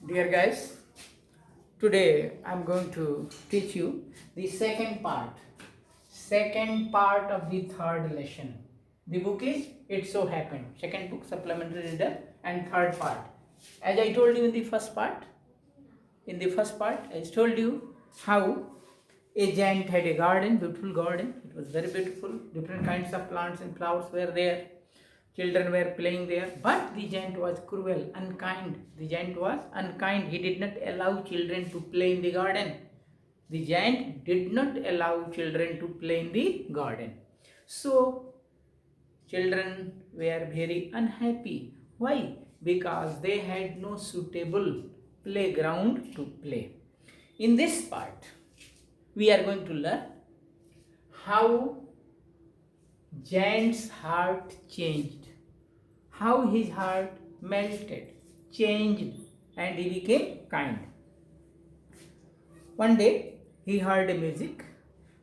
Dear guys, today I'm going to teach you the second part of the third lesson. The book is It So Happened, second book, supplementary reader, and third part. As I told you in the first part, I told you how a giant had a garden, beautiful garden. It was very beautiful. Different kinds of plants and flowers were there. Children were playing there, but the giant was cruel, unkind. The giant was unkind. He did not allow children to play in the garden. The giant did not allow children to play in the garden. So, children were very unhappy. Why? Because they had no suitable playground to play. In this part, we are going to learn how giant's heart changed, how his heart melted, changed, and he became kind. One day he heard a music.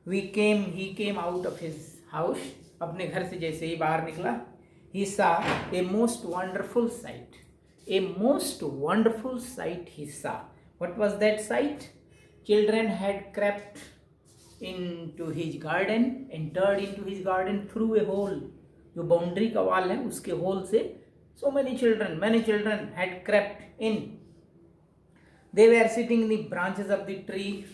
He came out of his house. अपने घर से जैसे ही बाहर निकला, he saw a most wonderful sight. A most wonderful sight he saw. What was that sight? Children had crept into his garden, entered into his garden through a hole. जो boundary का वाल है उसके होल से many children had crept in. They were sitting in the branches of the tree.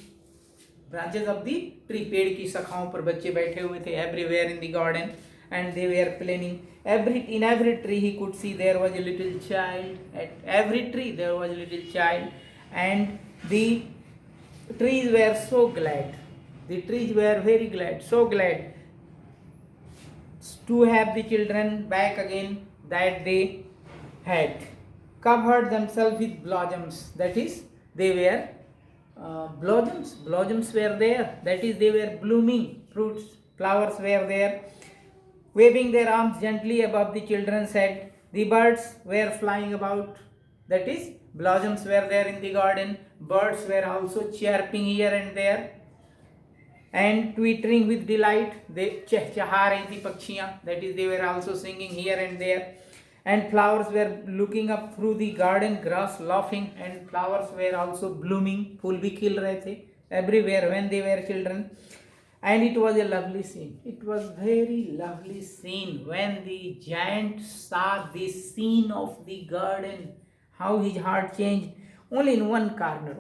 पेड़ की शाखाओं पर बच्चे बैठे हुए थे. Everywhere in the garden, and they were playing. In every tree he could see there was a little child. At every tree there was a little child, and the trees were so glad. The trees were very glad, so glad to have the children back again, that they had covered themselves with blossoms. That is, they were blossoms were there. That is, they were blooming fruits, flowers were there. Waving their arms gently above the children's head, the birds were flying about. That is, blossoms were there in the garden. Birds were also chirping here and there and twittering with delight. They चहचहा रही थी पक्षियाँ. That is, they were also singing here and there. And flowers were looking up through the garden grass, laughing, and flowers were also blooming. फूल भी खिल रहे थे everywhere when they were children. And it was a lovely scene. It was very lovely scene when the giant saw this scene of the garden. How his heart changed. Only in one corner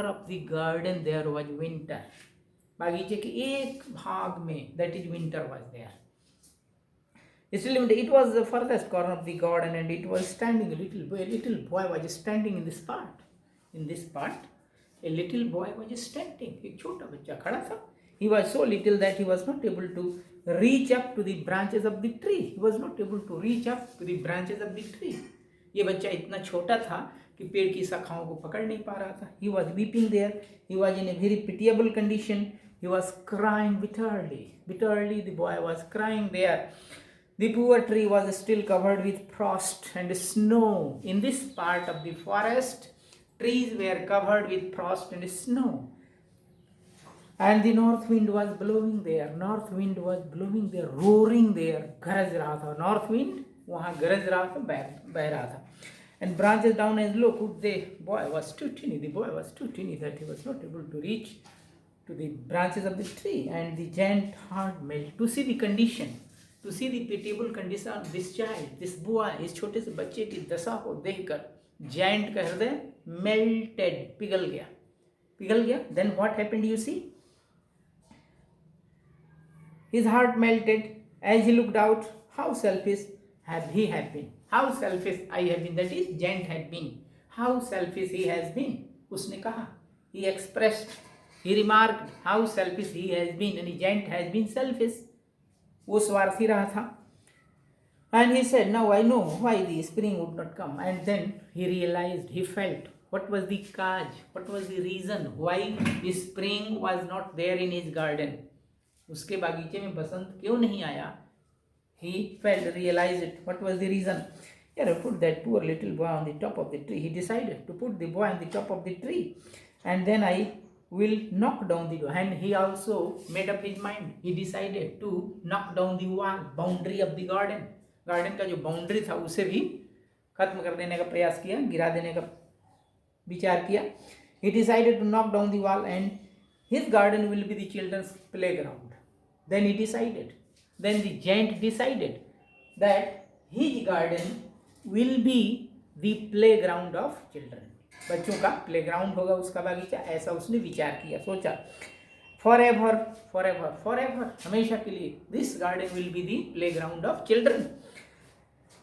of the garden there was winter. बागीचे के एक भाग में, that is, winter was there. It was the furthest corner of the garden, and it was standing. A little boy was standing in this part. A little boy was standing. एक छोटा बच्चा खड़ा था. He was so little that he was not able to reach up to the branches of the tree. ये बच्चा इतना छोटा था कि पेड़ की शाखाओं को पकड़ नहीं पा रहा था. He was weeping there. He was in a very pitiable condition. He was crying bitterly. The boy was crying there. The poor tree was still covered with frost and snow. In this part of the forest, trees were covered with frost and snow. And the north wind was blowing there. Roaring there. गरज रहा था. North wind वहाँ गरज रहा था, बह रहा था. And branches down as low. The boy was too teeny that he was not able to reach to the branches of the tree. And the giant heart melted to see the pitiable condition of this child, this boy, इस छोटे से बच्चे की दशा को देखकर giant का हृदय melted, पिघल गया. Then what happened, you see? His heart melted as he looked out. How selfish he have been. How selfish I have been. That is, giant had been. How selfish he has been. उसने कहा. He expressed. He remarked how selfish he has been. And giant has been selfish. वो स्वार्थी रहा था. And he said, now I know why the spring would not come. And then he felt what was the cause, what was the reason why the spring was not there in his garden. उसके बागीचे में बसंत क्यों नहीं आया? He realized it. What was the reason? Here, put that poor little boy on the top of the tree. He decided to put the boy on the top of the tree. And then I will knock down the door. And he also made up his mind. He decided to knock down the wall, boundary of the garden. Garden का जो boundary था उसे भी खत्म कर देने का प्रयास किया, गिरा देने का विचार किया. He decided to knock down the wall and his garden will be the children's playground. Then the giant decided that his garden will be the playground of children. बच्चों का प्लेग्राउंड होगा उसका बागीचा, ऐसा उसने विचार किया, सोचा. Forever, हमेशा के लिए, this garden will be the playground of children.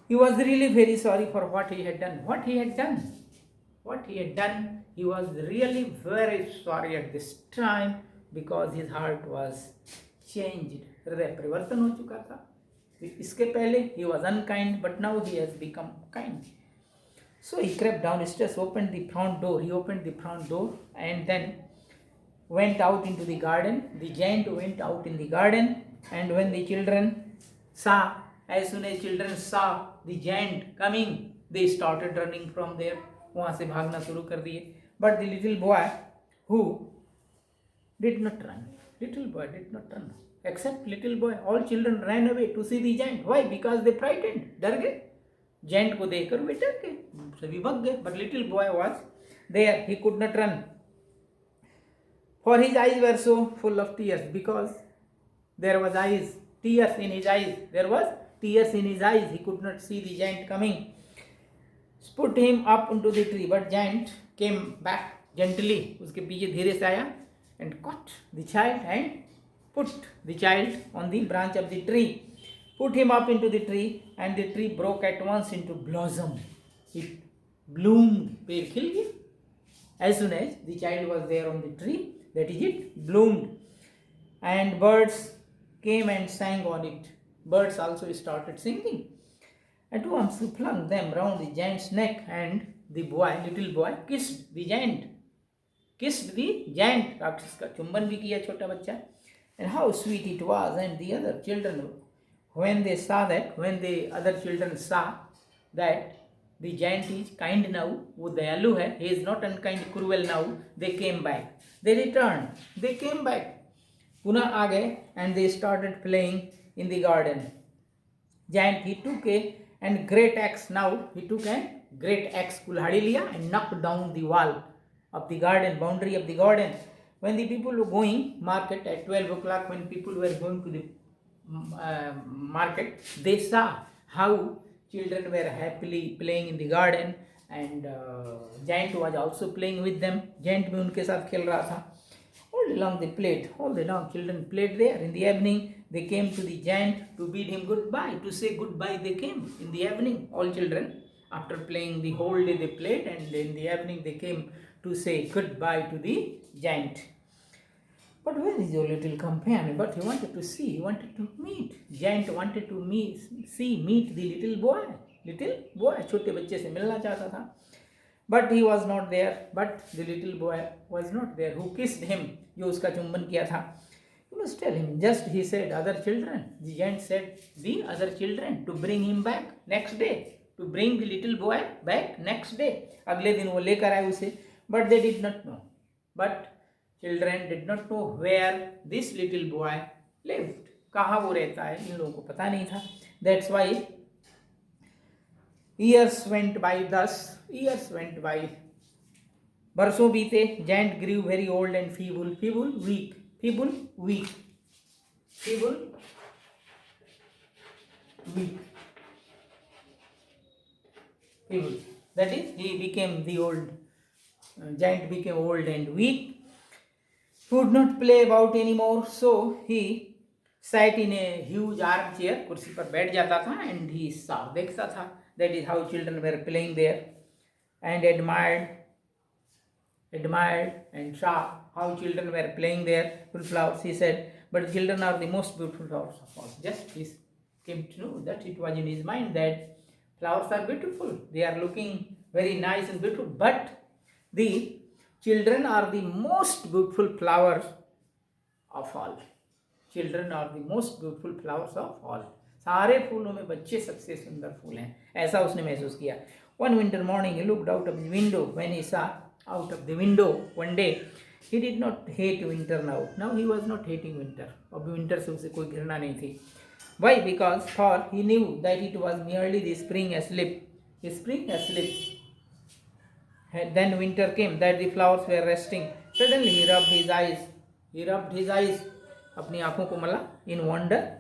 He was really very sorry for what he had done. He was really very sorry at this time because his heart was changed. हृदय परिवर्तन हो चुका था. इसके पहले he was unkind, but now he has become kind. So he crept downstairs, opened the front door and then went out into the garden. The giant went out in the garden, and when the children saw, as soon as children saw the giant coming, they started running from there. वहाँ से भागना शुरू कर दिए. But the little boy did not run. Except little boy, all children ran away to see the giant. Why? Because they frightened, डर गए. Giant को देखकर वे डर गए, सभी भाग गए. But little boy was there. He could not run, for his eyes were so full of tears, because there was tears in his eyes. He could not see the giant coming. Put him up into the tree, but giant came back gently. उसके पीछे धीरे से आया and caught the child and put the child on the branch of the tree. Put him up into the tree, and the tree broke at once into blossom. It bloomed. पेड़ खिल गया. As soon as the child was there on the tree, that is, it bloomed, and birds came and sang on it. Birds also started singing. At once he flung them round the giant's neck, and the little boy, kissed the giant. राक्षस का चुंबन भी किया छोटा बच्चा. And how sweet it was. And the other children, when the other children saw that the giant is kind now, वो दयालु है, he is not unkind, cruel now, they came back. They returned. They came back. पुनः आ गए, and they started playing in the garden. Giant, he took a great axe. Now he took a great axe, कुल्हाड़ी लिया, and knocked down the wall of the garden, boundary of the garden. When the people were going market at 12 o'clock, when people were going to the market, they saw how children were happily playing in the garden, and giant was also playing with them. Giant भी उनके साथ खेल रहा था. All day long children played there. In the evening, they came to the giant to bid him goodbye, to say goodbye. They came in the evening. All children, after playing the whole day, they played, and in the evening they came to say goodbye to the giant. But where is your little companion? But he wanted to see, he wanted to meet. Giant wanted to meet the little boy. छोटे बच्चे से मिलना चाहता था. But he was not there. But the little boy was not there, who kissed him, जो उसका चुंबन किया था. You must tell him. Just he said, other children. The giant said, the other children, to bring him back next day. To bring the little boy back next day. अगले दिन वो लेकर आए उसे. But they did not know. But children did not know where this little boy lived. कहाँ वो रहता है, इन लोगों को पता नहीं था. That's why years went by. बरसों बीते. Giant grew very old and feeble, weak. That is, he became the old. Giant became old and weak. Could not play about anymore, so he sat in a huge armchair. कुर्सी पर बैठ जाता था, and he saw, देखता था. That is how children were playing there, and admired and saw how children were playing there with flowers. He said, but children are the most beautiful flowers of all. Just he came to know that it was in his mind that flowers are beautiful. They are looking very nice and beautiful, but the children are the most beautiful flowers of all. सारे फूलों में बच्चे सबसे सुंदर फूल हैं, ऐसा उसने महसूस किया. One winter morning he looked out of the window. When he saw out of the window one day, he did not hate winter now. Now he was not hating winter. अब winter से उसे कोई घृणा नहीं थी. Why? Because for he knew that it was merely the spring asleep. spring asleep. Then winter came, that the flowers were resting. Suddenly he rubbed his eyes. He rubbed his eyes. अपनी आंखों को मला in wonder.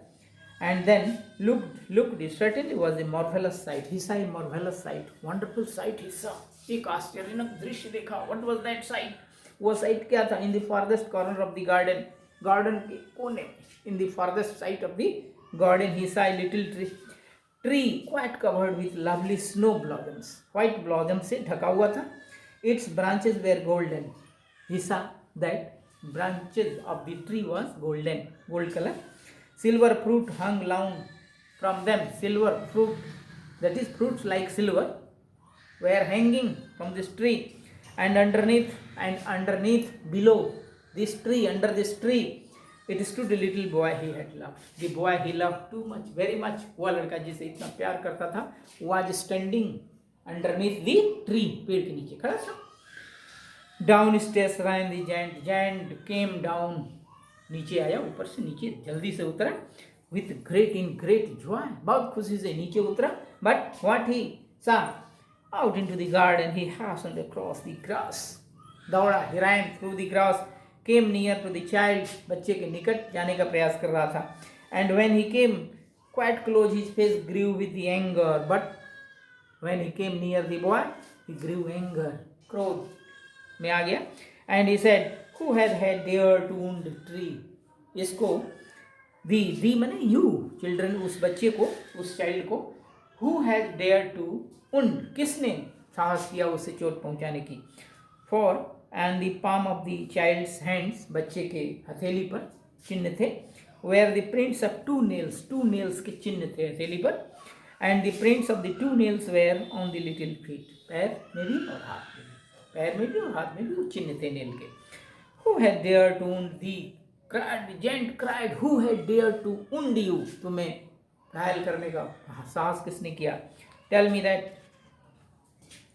And then looked. It certainly was a marvelous sight. He saw a marvelous sight. Wonderful sight he saw. एक आश्चर्यजनक दृश्य देखा. What was that sight? वो sight क्या था? In the farthest corner of the garden. Garden के कोने में. In the farthest side of the garden he saw a little tree quite covered with lovely snow blossoms. White blossoms से ढका हुआ था. Its branches were golden. He saw that branches of the tree was golden, gold color. Silver fruit hung down from them. Silver fruit, that is fruits like silver, were hanging from this tree. And underneath, below this tree, under this tree, it stood a little boy he had loved. The boy he loved too much, very much. वह लड़का जिसे इतना प्यार करता था, was standing underneath the tree, पेड़ के नीचे खड़ा था. Downstairs ran the giant. Giant came down. नीचे आया, ऊपर से नीचे जल्दी से उतरा. With great joy, बहुत खुशी से नीचे उतरा. But what he saw out into the garden, he hastened across the grass. दौड़ा, he ran through the grass, came near to the child. बच्चे के निकट जाने का प्रयास कर रहा था. And when he came quite close, his face grew with the anger. But when he came near the boy, he grew anger, क्रोध में आ गया. And he said, who had dared to wound the tree? इसको the माने you children, उस बच्चे को, उस child को, who had dared to wound, किसने साहस किया उसे चोट पहुंचाने की. For and the palm of the child's hands, बच्चे के हथेली पर चिन्ह थे. where the prints of two nails के चिन्ह थे हथेली पर. And the prints of the two nails were on the little feet, पैर में भी और हाथ में भी, पैर में भी और हाथ में भी वो चिन्ह थे नेल के. Who had dared to wound thee? Cried, the giant cried, who had dared to wound you? तुम्हें घायल करने का साहस किसने किया? Tell me that.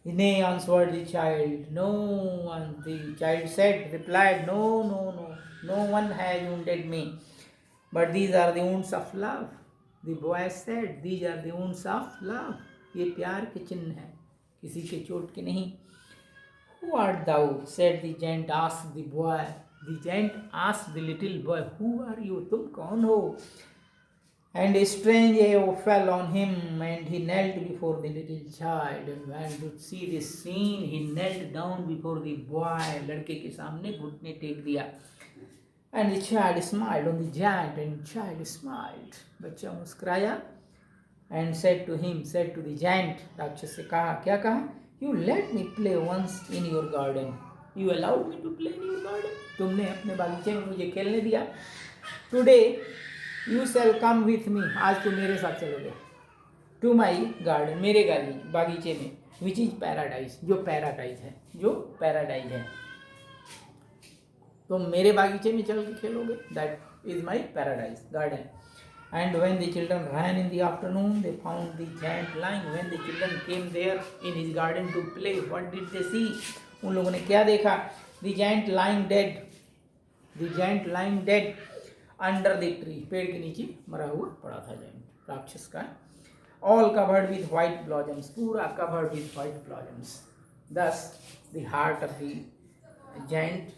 Nay, answered the child. No one, the child replied, no one has wounded me. But these are the wounds of love. The boy said, these are the wounds of love. ये प्यार के चिन्ह हैं, किसी के चोट के नहीं. Who art thou? said the giant, asked the boy. The giant asked the little boy, who are you? तुम कौन हो? And a strange awe fell on him, and he knelt before the little child. And when to see this scene, he knelt down before the boy. लड़के के सामने घुटने take दिया. And the child smiled on the giant, and the child smiled. बच्चा मुस्कुराया. And said to the giant, राक्षस से कहा, क्या कहा? You let me play once in your garden. You allowed me to play in your garden. तुमने अपने बागीचे में मुझे खेलने दिया. Today you shall come with me. आज तुम मेरे साथ चलोगे. To my garden, मेरे बागीचे में. Which is paradise, जो paradise है. तुम मेरे बागीचे में चल के खेलोगे. That is my paradise, garden. And when the children ran in the afternoon, they found the giant lying. When the children came there in his garden to play, what did they see? उन लोगों ने क्या देखा? The giant lying dead. Under the tree. पेड़ के नीचे मरा हुआ पड़ा था giant, राक्षस का. All covered with white blossoms. पूरा covered with white blossoms. Thus the heart of the giant